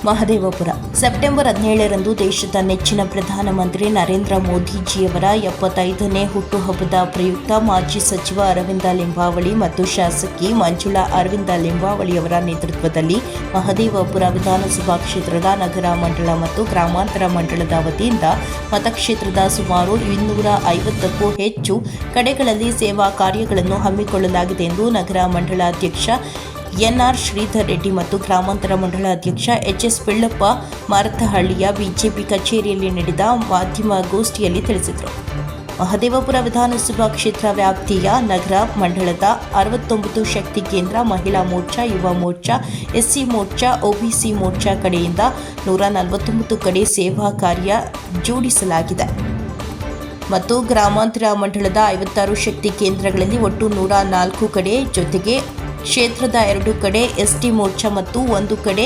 Mahadevapura September 17ರಂದು ದೇಶದ ನೆಚ್ಚಿನ ಪ್ರಧಾನಮಂತ್ರಿ ನರೇಂದ್ರ ಮೋದಿಜಿಯವರ 75ನೇ ಹುಟ್ಟುಹಬ್ಬದ ಪ್ರಯುಕ್ತ ಮಾಜಿ ಸಚಿವ ಅರವಿಂದ ಲಿಂಬಾವಳಿ ಮತ್ತು ಶಾಸಕಿ ಮಂಜುಳಾ ಅರವಿಂದ ಲಿಂಬಾವಳಿಯವರ ನೇತೃತ್ವದಲ್ಲಿ ಮಹದೇವಪುರ ವಿಧಾನಸಭಾ ಕ್ಷೇತ್ರದ ನಗರ ಮಂಡಳ ಮತ್ತು ಗ್ರಾಮಾಂತರ ಮಂಡಳದ ವತಿಯಿಂದ ಮತಕ್ಷೇತ್ರದ ಸುಮಾರು 250ಕ್ಕೂ ಹೆಚ್ಚು ಕಡೆಗಳಲ್ಲಿ ಸೇವಾ ಕಾರ್ಯಗಳನ್ನು ಹಮ್ಮಿಕೊಳ್ಳಲಾಗಿದೆ ಎಂದು ನಗರ ಮಂಡಳ ಅಧ್ಯಕ್ಷ ಎನ್ಆರ್ ಶ್ರೀಧರ್ ರೆಡ್ಡಿ ಮತ್ತು ಗ್ರಾಮಾಂತರ ಮಂಡಳ ಅಧ್ಯಕ್ಷ ಎಚ್ಎಸ್ ಪಿಳ್ಳಪ್ಪ ಮಾರತಹಳ್ಳಿಯ ಬಿಜೆಪಿ ಕಚೇರಿಯಲ್ಲಿ ನಡೆದ ಮಾಧ್ಯಮಗೋಷ್ಠಿಯಲ್ಲಿ ತಿಳಿಸಿದರು. ಮಹದೇವಪುರ ವಿಧಾನಸಭಾ ಕ್ಷೇತ್ರ ವ್ಯಾಪ್ತಿಯ ನಗರ ಮಂಡಳದ 69 ಶಕ್ತಿ ಕೇಂದ್ರ, ಮಹಿಳಾ ಮೋರ್ಚಾ, ಯುವ ಮೋರ್ಚಾ, ಎಸ್ಸಿ ಮೋರ್ಚಾ, ಒಬಿಸಿ ಮೋರ್ಚಾ ಕಡೆಯಿಂದ 149 ಕಡೆ ಸೇವಾ ಕಾರ್ಯ ಜೋಡಿಸಲಾಗಿದೆ ಮತ್ತು ಗ್ರಾಮಾಂತರ ಮಂಡಳದ 56 ಶಕ್ತಿ ಕೇಂದ್ರಗಳಲ್ಲಿ ಒಟ್ಟು 104 ಕಡೆ, ಜೊತೆಗೆ ಕ್ಷೇತ್ರದ 2 ಕಡೆ ಎಸ್ಟಿ ಮೋರ್ಚಾ ಮತ್ತು 1 ಕಡೆ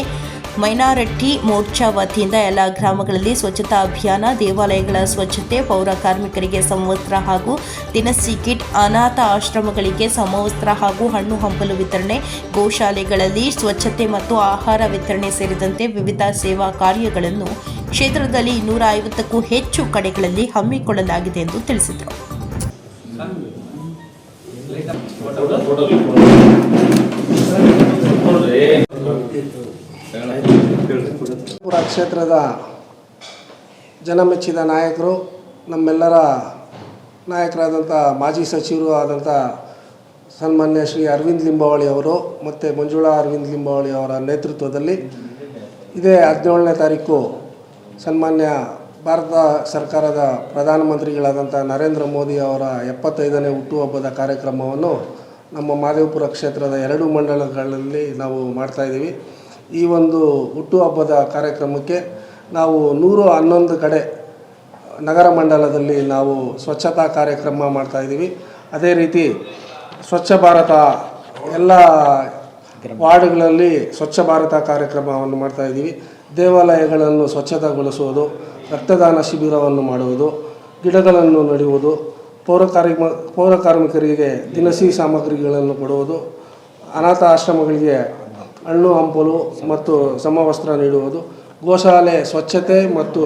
ಮೈನಾರಿಟಿ ಮೋರ್ಚಾ ವತಿಯಿಂದ ಎಲ್ಲ ಗ್ರಾಮಗಳಲ್ಲಿ ಸ್ವಚ್ಛತಾ ಅಭಿಯಾನ, ದೇವಾಲಯಗಳ ಸ್ವಚ್ಛತೆ, ಪೌರ ಕಾರ್ಮಿಕರಿಗೆ ಸಮವಸ್ತ್ರ ಹಾಗೂ ದಿನಸಿ ಕಿಟ್, ಅನಾಥ ಆಶ್ರಮಗಳಿಗೆ ಸಮವಸ್ತ್ರ ಹಾಗೂ ಹಣ್ಣು ಹಂಪಲು ವಿತರಣೆ, ಗೋಶಾಲೆಗಳಲ್ಲಿ ಸ್ವಚ್ಛತೆ ಮತ್ತು ಆಹಾರ ವಿತರಣೆ ಸೇರಿದಂತೆ ವಿವಿಧ ಸೇವಾ ಕಾರ್ಯಗಳನ್ನು ಕ್ಷೇತ್ರದಲ್ಲಿ 250ಕ್ಕೂ ಹೆಚ್ಚು ಕಡೆಗಳಲ್ಲಿ ಹಮ್ಮಿಕೊಳ್ಳಲಾಗಿದೆ ಎಂದು ತಿಳಿಸಿದರು. ಕ್ಷೇತ್ರದ ಜನಮೆಚ್ಚಿದ ನಾಯಕರು, ನಮ್ಮೆಲ್ಲರ ನಾಯಕರಾದಂಥ ಮಾಜಿ ಸಚಿವರು ಆದಂಥ ಸನ್ಮಾನ್ಯ ಶ್ರೀ ಅರವಿಂದ್ ಲಿಂಬಾವಳಿ ಅವರು ಮತ್ತು ಮಂಜುಳಾ ಅರವಿಂದ್ ಲಿಂಬಾವಳಿ ಅವರ ನೇತೃತ್ವದಲ್ಲಿ ಇದೇ 17ನೇ ತಾರೀಕು ಸನ್ಮಾನ್ಯ ಭಾರತ ಸರ್ಕಾರದ ಪ್ರಧಾನಮಂತ್ರಿಗಳಾದಂಥ ನರೇಂದ್ರ ಮೋದಿ ಅವರ 75ನೇ ಹುಟ್ಟುಹಬ್ಬದ ಕಾರ್ಯಕ್ರಮವನ್ನು ನಮ್ಮ ಮಹದೇವಪುರ ಕ್ಷೇತ್ರದ 2 ಮಂಡಲಗಳಲ್ಲಿ ನಾವು ಮಾಡ್ತಾಯಿದ್ದೀವಿ. ಈ ಒಂದು ಹುಟ್ಟುಹಬ್ಬದ ಕಾರ್ಯಕ್ರಮಕ್ಕೆ ನಾವು 111 ಕಡೆ ನಗರ ಮಂಡಲದಲ್ಲಿ ನಾವು ಸ್ವಚ್ಛತಾ ಕಾರ್ಯಕ್ರಮ ಮಾಡ್ತಾಯಿದ್ದೀವಿ. ಅದೇ ರೀತಿ ಸ್ವಚ್ಛ ಭಾರತ ಎಲ್ಲ ವಾರ್ಡ್ಗಳಲ್ಲಿ ಸ್ವಚ್ಛ ಭಾರತ ಕಾರ್ಯಕ್ರಮವನ್ನು ಮಾಡ್ತಾಯಿದ್ದೀವಿ. ದೇವಾಲಯಗಳನ್ನು ಸ್ವಚ್ಛತಾಗೊಳಿಸುವುದು, ರಕ್ತದಾನ ಶಿಬಿರವನ್ನು ಮಾಡುವುದು, ಗಿಡಗಳನ್ನು ನೆಡುವುದು, ಪೌರ ಕಾರ್ಮಿಕರಿಗೆ ದಿನಸಿ ಸಾಮಗ್ರಿಗಳನ್ನು ಕೊಡುವುದು, ಅನಾಥ ಆಶ್ರಮಗಳಿಗೆ ಹಣ್ಣು ಹಂಪಲು ಮತ್ತು ಸಮವಸ್ತ್ರ ನೀಡುವುದು, ಗೋಶಾಲೆ ಸ್ವಚ್ಛತೆ ಮತ್ತು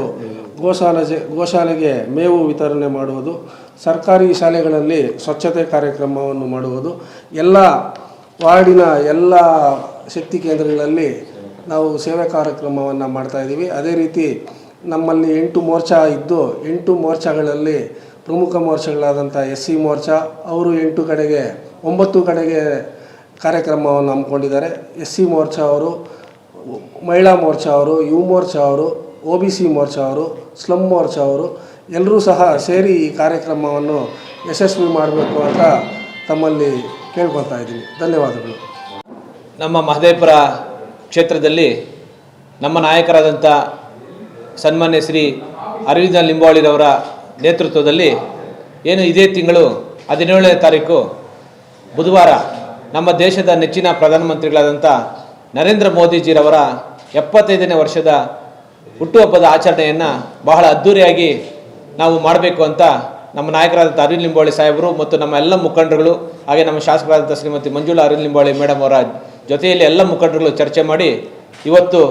ಗೋಶಾಲೆಗೆ ಮೇವು ವಿತರಣೆ ಮಾಡುವುದು, ಸರ್ಕಾರಿ ಶಾಲೆಗಳಲ್ಲಿ ಸ್ವಚ್ಛತೆ ಕಾರ್ಯಕ್ರಮವನ್ನು ಮಾಡುವುದು, ಎಲ್ಲ ವಾರ್ಡಿನ ಎಲ್ಲ ಶಕ್ತಿ ಕೇಂದ್ರಗಳಲ್ಲಿ ನಾವು ಸೇವೆ ಕಾರ್ಯಕ್ರಮವನ್ನು ಮಾಡ್ತಾಯಿದ್ದೀವಿ. ಅದೇ ರೀತಿ ನಮ್ಮಲ್ಲಿ 8 ಮೋರ್ಚಾ ಇದ್ದು 8 ಮೋರ್ಚಾಗಳಲ್ಲಿ ಪ್ರಮುಖ ಮೋರ್ಚಾಗಳಾದಂಥ ಎಸ್ಸಿ ಮೋರ್ಚಾ ಅವರು 8 ಕಡೆಗೆ 9 ಕಡೆಗೆ ಕಾರ್ಯಕ್ರಮವನ್ನು ಹಮ್ಮಿಕೊಂಡಿದ್ದಾರೆ. ಎಸ್ಸಿ ಮೋರ್ಚಾ ಅವರು, ಮಹಿಳಾ ಮೋರ್ಚಾ ಅವರು, ಯುವ ಮೋರ್ಚಾ ಅವರು, ಒಬಿಸಿ ಮೋರ್ಚಾ ಅವರು, ಸ್ಲಮ್ ಮೋರ್ಚಾ ಅವರು ಎಲ್ಲರೂ ಸಹ ಸೇರಿ ಈ ಕಾರ್ಯಕ್ರಮವನ್ನು ಯಶಸ್ವಿ ಮಾಡಬೇಕು ಅಂತ ತಮ್ಮಲ್ಲಿ ಕೇಳ್ಕೊತಾ ಇದ್ದೀನಿ. ಧನ್ಯವಾದಗಳು. ನಮ್ಮ ಮಹದೇವಪುರ ಕ್ಷೇತ್ರದಲ್ಲಿ ನಮ್ಮ ನಾಯಕರಾದಂಥ ಸನ್ಮಾನ್ಯ ಶ್ರೀ ಅರವಿಂದ ಲಿಂಬಾವಳಿರವರ ನೇತೃತ್ವದಲ್ಲಿ ಏನು ಇದೇ ತಿಂಗಳು 17ನೇ ತಾರೀಕು ಬುಧವಾರ ನಮ್ಮ ದೇಶದ ನೆಚ್ಚಿನ ಪ್ರಧಾನಮಂತ್ರಿಗಳಾದಂಥ ನರೇಂದ್ರ ಮೋದಿಜಿರವರ 75ನೇ ವರ್ಷದ ಹುಟ್ಟುಹಬ್ಬದ ಆಚರಣೆಯನ್ನು ಬಹಳ ಅದ್ಧೂರಿಯಾಗಿ ನಾವು ಮಾಡಬೇಕು ಅಂತ ನಮ್ಮ ನಾಯಕರಾದಂಥ ಅರವಿಂದ್ ಲಿಂಬಾವಳಿ ಸಾಹೇಬರು ಮತ್ತು ನಮ್ಮ ಎಲ್ಲ ಮುಖಂಡರುಗಳು, ಹಾಗೆ ನಮ್ಮ ಶಾಸಕರಾದಂಥ ಶ್ರೀಮತಿ ಮಂಜುಳಾ ಅರವಿಂದ್ ಲಿಂಬಾವಳಿ ಮೇಡಮ್ ಅವರ ಜೊತೆಯಲ್ಲಿ ಎಲ್ಲ ಮುಖಂಡರುಗಳು ಚರ್ಚೆ ಮಾಡಿ ಇವತ್ತು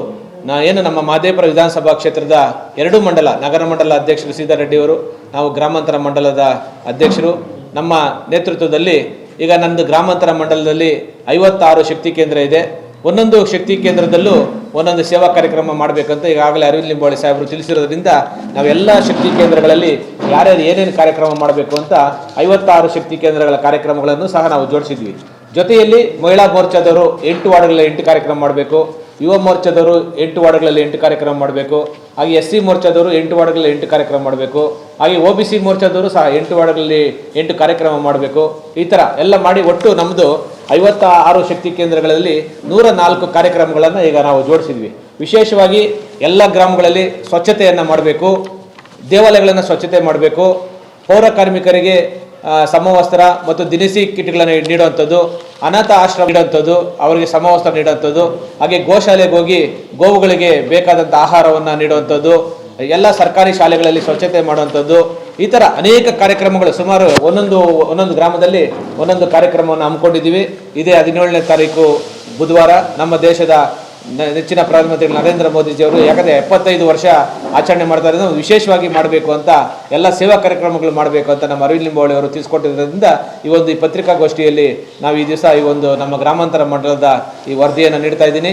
ಏನು ನಮ್ಮ ಮಹದೇವಪುರ ವಿಧಾನಸಭಾ ಕ್ಷೇತ್ರದ 2 ಮಂಡಲ, ನಗರ ಮಂಡಲ ಅಧ್ಯಕ್ಷರು ಶ್ರೀಧರ್ ರೆಡ್ಡಿ ಅವರು, ನಾವು ಗ್ರಾಮಾಂತರ ಮಂಡಲದ ಅಧ್ಯಕ್ಷರು ನಮ್ಮ ನೇತೃತ್ವದಲ್ಲಿ ಈಗ ನಂದು ಗ್ರಾಮಾಂತರ ಮಂಡಲದಲ್ಲಿ 56 ಶಕ್ತಿ ಕೇಂದ್ರ ಇದೆ. ಒಂದೊಂದು ಶಕ್ತಿ ಕೇಂದ್ರದಲ್ಲೂ ಒಂದೊಂದು ಸೇವಾ ಕಾರ್ಯಕ್ರಮ ಮಾಡಬೇಕಂತ ಈಗಾಗಲೇ ಅರವಿಂದ್ ಲಿಂಬಾವಳಿ ಸಾಹೇಬರು ತಿಳಿಸಿರೋದ್ರಿಂದ ನಾವೆಲ್ಲ ಶಕ್ತಿ ಕೇಂದ್ರಗಳಲ್ಲಿ ಯಾರ್ಯಾರು ಏನೇನು ಕಾರ್ಯಕ್ರಮ ಮಾಡಬೇಕು ಅಂತ 56 ಶಕ್ತಿ ಕೇಂದ್ರಗಳ ಕಾರ್ಯಕ್ರಮಗಳನ್ನು ಸಹ ನಾವು ಜೋಡಿಸಿದ್ವಿ. ಜೊತೆಯಲ್ಲಿ ಮಹಿಳಾ ಮೋರ್ಚಾದವರು 8 ವಾರ್ಡ್ಗಳಲ್ಲಿ 8 ಕಾರ್ಯಕ್ರಮ ಮಾಡಬೇಕು, ಯುವ ಮೋರ್ಚಾದವರು 8 ವಾರ್ಡ್ಗಳಲ್ಲಿ 8 ಕಾರ್ಯಕ್ರಮ ಮಾಡಬೇಕು, ಹಾಗೆ ಎಸ್ಸಿ ಮೋರ್ಚಾದವರು 8 ವಾರ್ಡ್ಗಳಲ್ಲಿ 8 ಕಾರ್ಯಕ್ರಮ ಮಾಡಬೇಕು, ಹಾಗೆ ಒಬಿಸಿ ಮೋರ್ಚಾದವರು ಸಹ 8 ವಾರ್ಡ್ಗಳಲ್ಲಿ 8 ಕಾರ್ಯಕ್ರಮ ಮಾಡಬೇಕು. ಈ ಥರ ಎಲ್ಲ ಮಾಡಿ ಒಟ್ಟು ನಮ್ಮದು 56 ಶಕ್ತಿ ಕೇಂದ್ರಗಳಲ್ಲಿ 104 ಕಾರ್ಯಕ್ರಮಗಳನ್ನು ಈಗ ನಾವು ಜೋಡಿಸಿದ್ವಿ. ವಿಶೇಷವಾಗಿ ಎಲ್ಲ ಗ್ರಾಮಗಳಲ್ಲಿ ಸ್ವಚ್ಛತೆಯನ್ನು ಮಾಡಬೇಕು, ದೇವಾಲಯಗಳನ್ನು ಸ್ವಚ್ಛತೆ ಮಾಡಬೇಕು, ಪೌರ ಕಾರ್ಮಿಕರಿಗೆ ಸಮವಸ್ತ್ರ ಮತ್ತು ದಿನಸಿ ಕಿಟ್ಗಳನ್ನು ನೀಡುವಂಥದ್ದು, ಅನಾಥ ಆಶ್ರಮ ನೀಡುವಂಥದ್ದು, ಅವರಿಗೆ ಸಮವಸ್ತ್ರ ನೀಡುವಂಥದ್ದು, ಹಾಗೆ ಗೋಶಾಲೆಗೆ ಹೋಗಿ ಗೋವುಗಳಿಗೆ ಬೇಕಾದಂಥ ಆಹಾರವನ್ನು ನೀಡುವಂಥದ್ದು, ಎಲ್ಲ ಸರ್ಕಾರಿ ಶಾಲೆಗಳಲ್ಲಿ ಸ್ವಚ್ಛತೆ ಮಾಡುವಂಥದ್ದು, ಈ ಥರ ಅನೇಕ ಕಾರ್ಯಕ್ರಮಗಳು ಸುಮಾರು ಒಂದೊಂದು ಗ್ರಾಮದಲ್ಲಿ ಒಂದೊಂದು ಕಾರ್ಯಕ್ರಮವನ್ನು ಹಮ್ಮಿಕೊಂಡಿದ್ದೀವಿ. ಇದೇ 17ನೇ ತಾರೀಕು ಬುಧವಾರ ನಮ್ಮ ದೇಶದ ನೆಚ್ಚಿನ ಪ್ರಧಾನಮಂತ್ರಿ ನರೇಂದ್ರ ಮೋದಿಜಿಯವರು, ಯಾಕಂದರೆ 75 ವರ್ಷ ಆಚರಣೆ ಮಾಡ್ತಾ ಇರೋದು ವಿಶೇಷವಾಗಿ ಮಾಡಬೇಕು ಅಂತ, ಎಲ್ಲ ಸೇವಾ ಕಾರ್ಯಕ್ರಮಗಳು ಮಾಡಬೇಕು ಅಂತ ನಮ್ಮ ಅರವಿಂದ್ ಲಿಂಬಾವಳಿ ಅವರು ತಿಳಿಸ್ಕೊಟ್ಟಿರೋದ್ರಿಂದ ಈ ಪತ್ರಿಕಾಗೋಷ್ಠಿಯಲ್ಲಿ ನಾವು ಈ ದಿವಸ ನಮ್ಮ ಗ್ರಾಮಾಂತರ ಮಂಡಲದ ಈ ವರದಿಯನ್ನು ನೀಡ್ತಾ ಇದ್ದೀನಿ.